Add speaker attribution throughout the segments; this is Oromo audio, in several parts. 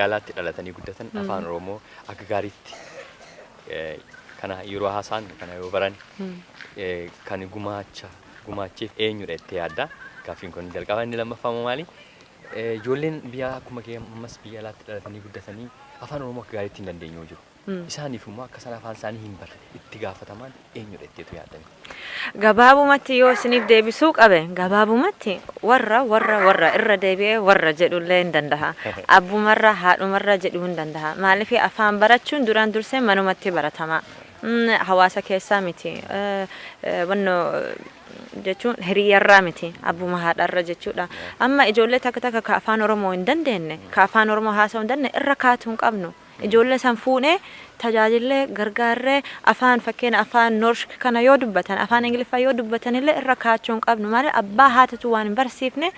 Speaker 1: biyyaalaatti dhalatanii guddatan afaan Oromoo akka gaariitti kana yeroo haasaan kana yoo baran kan gumaacheef eenyudha itti yaadda. Gaaffiin kun jalqaba inni lammaffaa maali? Ijoolleen biyya akkuma ammas biyyaalaatti dhalatanii guddatanii afaan Oromoo akka gaariitti hin dandeenyu jiru. Isaaniif immoo akka isaan afaan isaanii hin barre itti gaafataman eenyudha itteetu yaadame.
Speaker 2: Gabaabumatti yoo isiniif deebisuu qabe gabaabumatti warra irra deebi'ee warra jedhullee hin danda'a. Abbumarra haadhumarra jedhuu hin danda'a. Maaliif afaan barachuun duraan dursee manumatti baratama. Hawaasa keessaa miti. Jechuun hiriyyarraa miti abbuma haadharra jechuudha. Amma ijoollee takka ka afaan Oromoo hin dandeenye ka afaan Oromoo haasa'uu hin dandeenye irra kaatu hin qabnu. Ijoollee san fuunee tajaajillee gargaarree afaan fakkeenya afaan Noorsh kana yoo dubbatan afaan Ingiliffaa yoo dubbatan illee irra kaachuu hin qabnu. Malee abbaa haatatu waan hin barsiifne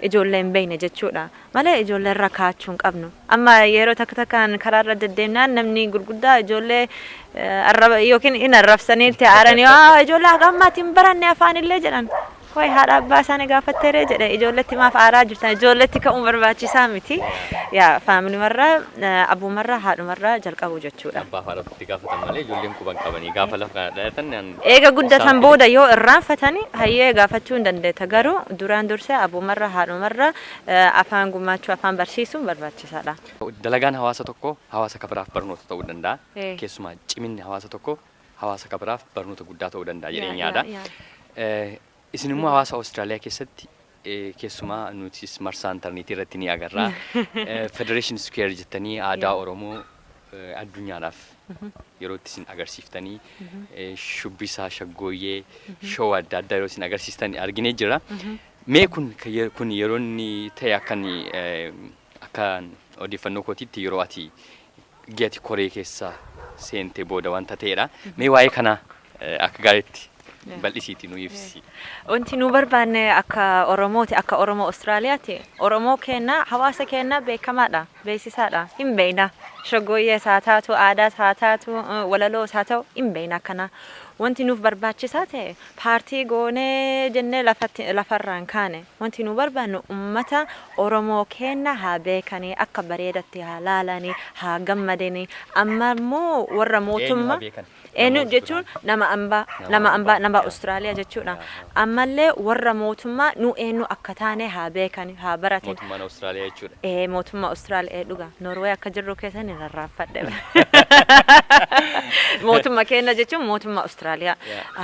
Speaker 2: ijoollee hin beekne jechuudha. Malee ijoollee irra kaachuu hin qabnu. Amma yeroo takkaan karaarra deddeemnaan namni gurguddaa ijoollee yookiin hin arrabsaniitti aaranii ijoollee hagammaatti baranne afaan illee jedhan. Hoy haadha abbaa isaanii gaafatteeree jedhe ijoolletti maaf aaraa jirtan ijoolletti ka'uun barbaachisaa miti. Yaa faamiliimarraa abbuumarraa haadhumarraa jalqabu jechuudha.
Speaker 1: Abbaa faadhatti gaafatan malee ijoolleen quban qabanii gaafa lafa kana dhalatan
Speaker 2: eega guddatan booda yoo irraanfatanii hayyee gaafachuu hin dandeetta garuu duraan dursee abbuumarraa haadhumarraa afaan gumaachuu afaan barsiisuun barbaachisaadha.
Speaker 1: Dalagaan hawaasa tokko hawaasa kabiraaf barnoota ta'uu danda'a. Keessumaa ciminni hawaasa tokko hawaasa kabiraaf barnoota guddaa ta'uu danda'a jedheen yaada. Isin immoo hawaasa Austraaliyaa keessatti keessumaa nutis marsaa intarneetii irratti ni agarra. Federation Square jettanii aadaa Oromoo addunyaadhaaf yeroo isin agarsiiftanii shubbisaa shaggooyyee shoo adda addaa yeroo isin agarsiistan arginee jira. Mee kun yeroo inni ta'e akkan odeeffannoo kootiitti yeroo ati gati koree keessa seentee booda wanta ta'edha. Mee waa'ee kana akka gaariitti bal'isiitii nu ibsi.
Speaker 2: Wanti nu barbaanne akka Oromooti akka Oromoo Austraaliyaati. Oromoo keenya hawaasa keenya beekamaadha beeksisaadha hin beekna. Shaggooyyee haa taatu aadaa haa taatu walaloo haa ta'u hin beekna kana. Wanti nuuf barbaachisaa ta'e paartii goonee jennee lafarraan kaane. Wanti nu barbaannu uummata Oromoo keenya haa beekanii akka bareedatti haa laalanii haa gammadanii amma immoo warra mootummaa eenyu jechuun nama Austraaliyaa jechuudha. Ammallee warra mootummaa nu eenyu akka taane haa beekanii haa baratan.
Speaker 1: Mootummaan Austraaliyaa jechuudha.
Speaker 2: Mootummaa Austraaliyaa dhuga. Norway akka jirru keessan hin rarraafadhe. Mootummaa keenya jechuun mootummaa Austraaliyaa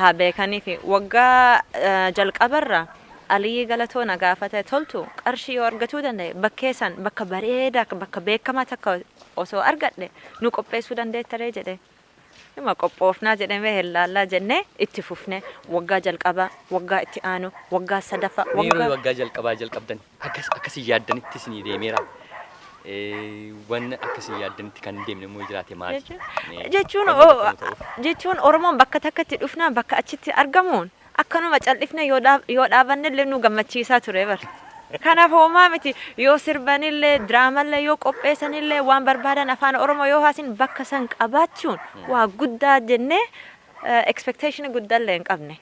Speaker 2: haa beekanii fi waggaa jalqabarra Aliyyi Galatoona gaafate toltu qarshii yoo argatuu danda'e bakkeessan bakka bareedaa bakka beekamaa takka osoo argadhe nu qopheessuu dandeettaree jedhe. Nama qophoofnaa jedhamee hellaallaa jennee itti fufne waggaa jalqabaa waggaa itti aanu waggaa sadaffaa
Speaker 1: waggaa jalqabaa jalqabdan akkasii yaaddanitti isinii deemeera. Waan akkasii yaaddanitti kan deemne immoo jiraate maali?
Speaker 2: Jechuun Oromoon bakka takkatti dhufnaan bakka achitti argamuun akkanuma cal'ifne yoo dhaabanne illee nu gammachiisaa ture bara. Kanaaf homaa miti yoo sirbanillee diraamallee yoo qopheessanillee waan barbaadan afaan Oromoo yoo haasin bakka san qabaachuun waa guddaa jennee expectation guddaallee hin qabne.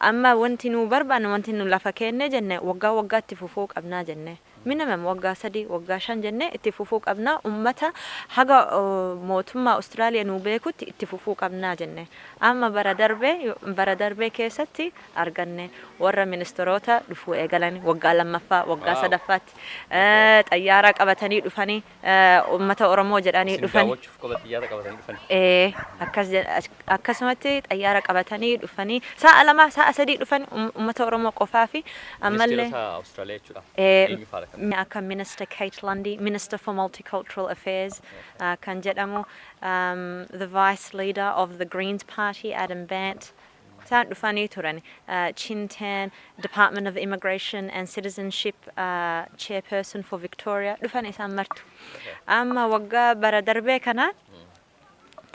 Speaker 2: Amma wanti nu barbaannu wanti nu lafa kenne jenne waggaa waggaatti fufuu qabnaa jenne. Minimum waggaa 3 waggaa 5 jenne itti fufuu qabnaa ummata haga mootummaa Austraaliyaa nu beekutti itti fufuu qabnaa jenne. Amma bara darbee keessatti arganne warra ministeerota dhufuu eegalan waggaa lammaffaa waggaa sadaffaatti xayyaara qabatanii dhufanii ummata Oromoo jedhanii dhufanii. Akkasumatti xayyaara qabatanii dhufanii sa'a 2 sa'a 3 dhufanii ummata Oromoo qofaa fi ammallee akka Minister Kate Lundy, Minister for Multicultural Affairs, kan jedhamu the Vice Leader of the Greens Party, Adam Bant, isaan dhufanii turan. Chintan, Department of Immigration and Citizenship Chairperson for Victoria, dhufan isaan martu. Amma waggaa bara darbee kana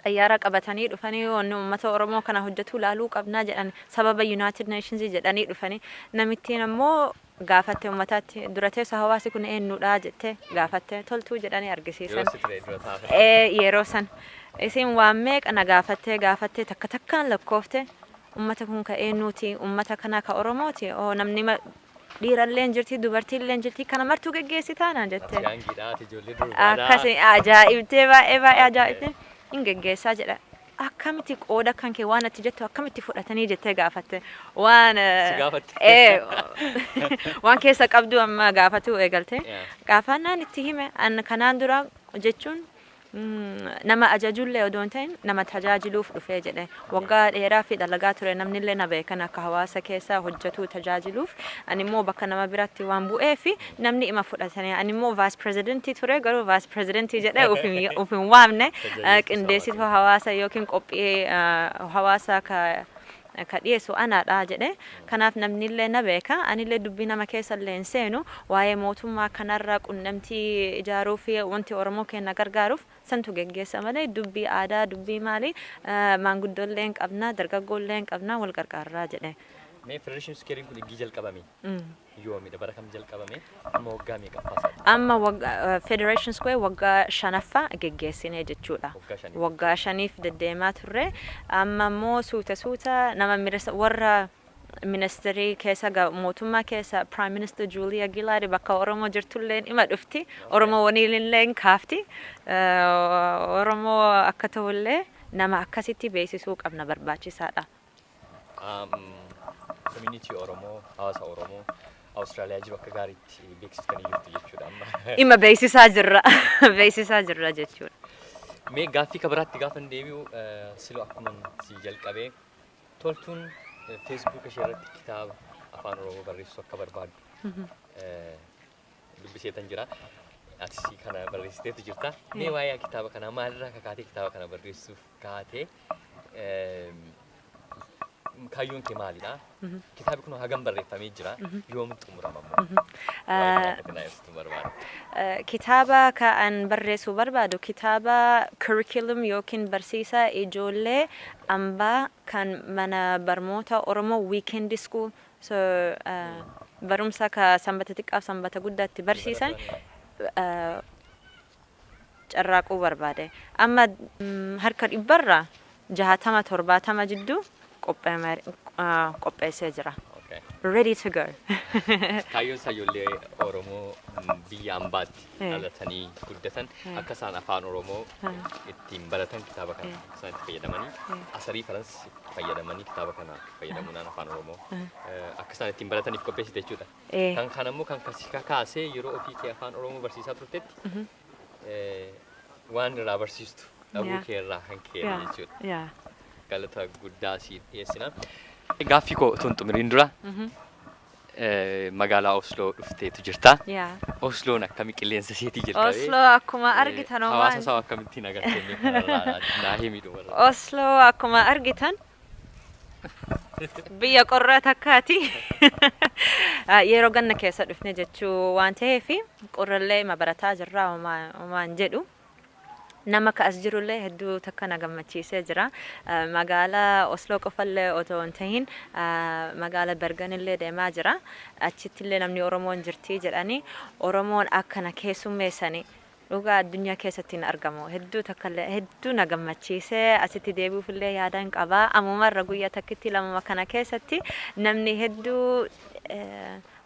Speaker 2: xayyaara qabatanii dhufanii uummata Oromoo kana hojjetu laaluu qabnaa jedhan sababa United Nations jedhanii dhufanii namittiin ammoo gaafatte uummataatti dura teessa hawaasi kun eenyudha jette gaafatte toltuu jedhanii argisiisan. Yeroo san isin waan meeqa na gaafatte takkaan lakkoofte uummata kun ka eenyuti uummata kana ka Oromooti namni dhiirallee jirti dubartiillee jirti kana martuu geggeessitaa naan jette.
Speaker 1: Gaangiidhaati ijoollee durbaadhaa.
Speaker 2: Akkasii ajaa'ibtee baay'ee ajaa'ibtee hin geggeessaa jedha. Akkamitti qooda kan kee waan ati jettu akkamitti fudhatanii jettee gaafatte waan waan keessa qabdu amma gaafatu eegalte gaafannaan itti hime an kanaan dura jechuun nama ajajullee odoon ta'in nama tajaajiluuf dhufee jedhe waggaa dheeraa fi dalagaa ture namnillee na beekan akka hawaasa keessaa hojjetu tajaajiluuf ani immoo bakka nama biratti waan bu'ee fi namni ima fudhatanii ani immoo vice presidentii ture garuu vice presidentii jedhee ufin waamne qindeessituu hawaasa yookiin qophii hawaasa ka dhiyeessu anaadha jedhe kanaaf namnillee na beeka anillee dubbii nama keessallee hin seenu waa'ee mootummaa kanarra qunnamtii ijaaruu fi wanti Oromoo kenna gargaaruuf santu geggeessa malee dubbii aadaa dubbii maali maanguddoollee hin qabna dargaggoollee hin qabna wal gargaarraa jedhe.
Speaker 1: Mee Federation Square kun igii jalqabame yoomidha bara kam jalqabame amma waggaa meeqaffaasa?
Speaker 2: Amma Federation Square waggaa 5ffaa geggeessine jechuudha. Waggaa 5f deddeemaa turre amma immoo suuta nama warra ministeerii keessa mootummaa keessa Prime Minister Julia Gillard bakka Oromoo jirtullee ima dhufti Oromoo waniillee kaafti Oromoo akka ta'ullee nama akkasitti beeksisuu qabna barbaachisaadha.
Speaker 1: Community Oromoo hawaasa Oromoo Austraaliyaa jiru akka gaariitti beeksistanii jirtu jechuudha amma.
Speaker 2: Ima beeksisaa jirra jechuudha.
Speaker 1: Mee gaaffii kabiraatti gaafa deebi'u siloo akkuma si jalqabee toltuun Facebook ishee irratti kitaaba afaan Oromoo barreessuu akka barbaadu dubbiseetan jira. Ati kana barreessiteetu jirta. Mee waa'ee kitaaba kanaa maalirraa kakaatee kitaaba kana barreessuuf kaatee kaayyoon kee maalidha? Kitaabi kun hagam barreeffamee jira yoomitti xumurama immoo?
Speaker 2: Kitaaba kan barreessuu barbaadu kitaaba curriculum yookiin barsiisa ijoollee ambaa kan mana barnoota Oromoo weekend school so barumsa ka sanbata xiqqaaf sanbata guddaatti barsiisan carraaquu barbaade. Amma harka dhibbarraa 60-70 jidduu qopheessee jira. Ready to go.
Speaker 1: Kaayyoon ijoollee Oromoo biyya ambaatti dhalatanii guddatan akka isaan afaan Oromoo ittiin baratan kitaaba kana isaan itti fayyadamanii asarii Farans fayyadamanii kitaaba kana fayyadamuudhaan afaan Oromoo akka isaan ittiin barataniif qopheessite jechuudha. Kan kana immoo kan kaasee yeroo ofii kee afaan Oromoo barsiisaa turtetti waan irraa barsiistu dhabuu kee irraa kan kee jechuudha. Galata guddaa siif dhiyeessina. Gaaffii koo otoo hin xumuriin dura magaalaa Osloo dhufteetu jirta. Osloon akkami qilleensa isheetii jalqabee?
Speaker 2: Osloo akkuma argitan
Speaker 1: hawaasa isaa akkamittiin agartee kanarraa naa himidhu warra.
Speaker 2: Osloo akkuma argitan biyya qorraa takkaati. Yeroo ganna keessa dhufne jechuu waan ta'eef qorrallee ima barataa jirra homaan jedhu. Nama kaas jirullee hedduu takka na gammachiisee jira. Magaalaa Osloo qofallee otoo hin tahin magaalaa Bergenillee deemaa jira. Achittillee namni Oromoon jirti jedhanii Oromoon akkana keessummeessanii dhugaa addunyaa keessatti hin argamu. Hedduu na gammachiisee asitti deebi'uufillee yaadaan qabaa. Ammumarra guyyaa takkitti lama kana keessatti namni hedduu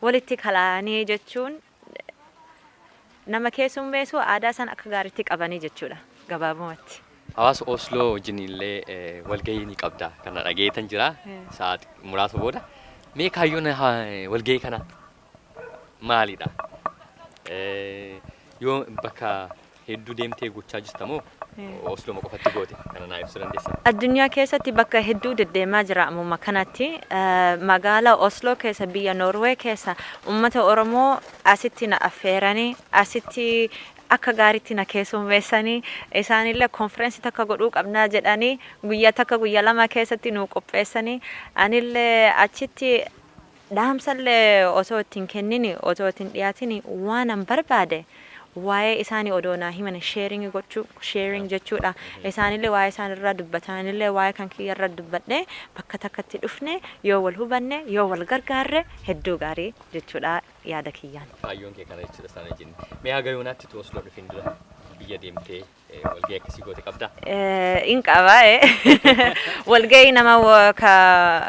Speaker 2: walitti kalaanii jechuun nama keessummeessu aadaa san akka gaariitti qabanii jechuudha gabaabumatti.
Speaker 1: Hawaasa Osloo wajjin illee walgahii ni qabda kana dhageetan jira sa'aatii muraasa booda. Mee kaayyoon walgahii kana maalidha? Yoo bakka hedduu deemtee gochaa jirtamoo Osloo qofatti goote kana naa ibsuu dandeessaa?
Speaker 2: Addunyaa keessatti bakka hedduu deddeemaa jira ammuma kanatti magaalaa Osloo keessa biyya Noorwee keessa uummata Oromoo asitti na affeeranii asitti akka gaariitti na keessummeessanii isaanillee konferensii takka godhuu qabnaa jedhanii guyyaa takka guyyaa lama keessatti nu qopheessanii anillee achitti dhaamsallee osoo ittiin kennini osoo ittiin dhiyaatin waan an barbaade waa'ee isaanii odoonaa himan sharing jechuudha. Isaanillee waa'ee isaanirraa dubbatanillee waa'ee kan kiyyarra dubbadhee bakka takkatti dhufne yoo wal hubanne yoo wal gargaarre hedduu gaarii jechuudha yaada kiyyaan.
Speaker 1: Kaayyoon kee kana jechuudha sana jenni. Mee haga yoonaatti Osloo dhufin dura biyya deemtee walgahii akkasii goote qabdaa?
Speaker 2: In qaba walgahii nama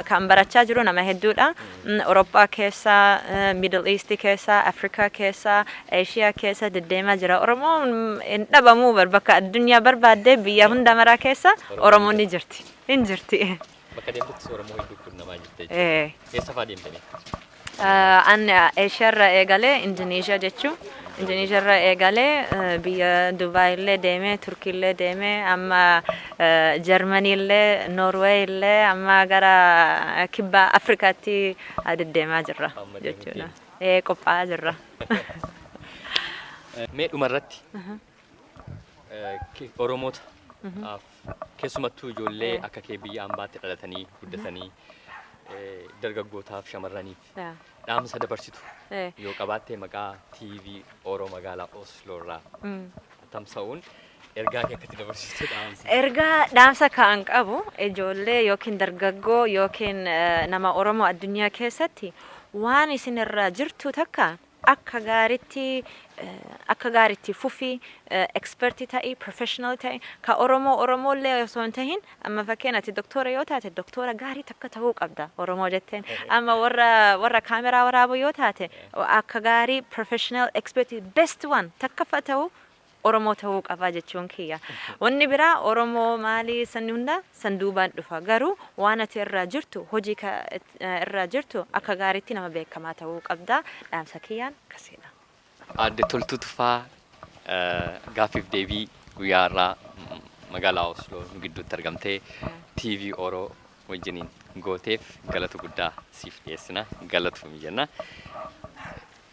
Speaker 2: kan barachaa jiru nama hedduudha. Awurooppaa keessa, Middle East keessa, Afrikaa keessa, Eeshiyaa keessa deddeemaa jira. Oromoon hin dhabamuu bakka addunyaa barbaadde biyya hunda maraa keessa Oromoon ni jirti. Hin jirti.
Speaker 1: Bakka deemtutti Oromoo hedduu quunnamaa jirti jechuudha. Eessa fa'aa deemtanii?
Speaker 2: An Eeshiyaarra eegalee Indoneeshiyaa jechuun. Indoneeshiyaarra eegalee biyya Dubaay illee deemee, Turkii illee deemee, amma Jarmanii illee, Noorweey illee, amma gara kibba Afrikaatti deddeemaa jirra jechuudha. Qophaa'aa jirra.
Speaker 1: Mee dhumarratti Oromoota keessumattuu ijoollee akka kee biyya ambaatti dhalatanii guddatanii dargaggootaaf shamarraniif dhaamsa dabarsitu yoo qabaatte maqaa TV Oro magaalaa Osloorraa tamsa'uun ergaa kee akkatti dabarsitu dhaamsa?
Speaker 2: Ergaa dhaamsa kan qabu ijoollee yookiin dargaggoo yookiin nama Oromoo addunyaa keessatti waan isinirraa jirtu takka akka gaariitti fufii expertii ta'ii professional ta'ii ka Oromoo illee osoo hin tahin amma fakkeen ati doktora yoo taate doktora gaarii takka ta'uu qabda Oromoo jetteen amma warra kaameraa waraabu yoo taate akka gaarii professional expertii best one takka ta'uu Oromoo ta'uu qaba jechuun kiyya. Wanni biraa Oromoo maalii sanni hunda san duubaan dhufa garuu waan ati irraa jirtu hojii irraa jirtu akka gaariitti nama beekamaa ta'uu qabda dhaamsa kiyyaan kasiidha.
Speaker 1: Aadde Toltuu Tufaa gaaffiif deebii guyyaa irraa magaalaa Osloo nu gidduutti argamtee TV Oro wajjiniin gooteef galata guddaa siif dhiyeessina galatoomii jenna.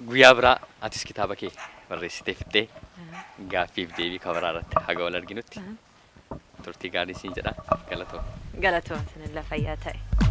Speaker 1: Guyyaa biraa atis kitaaba kee barreessitee fiddee gaaffiif deebii kabaraa irratti haga wal arginutti turtii gaarii siin jedha galatoom.
Speaker 2: Galatoom sinilla fayyaa ta'e.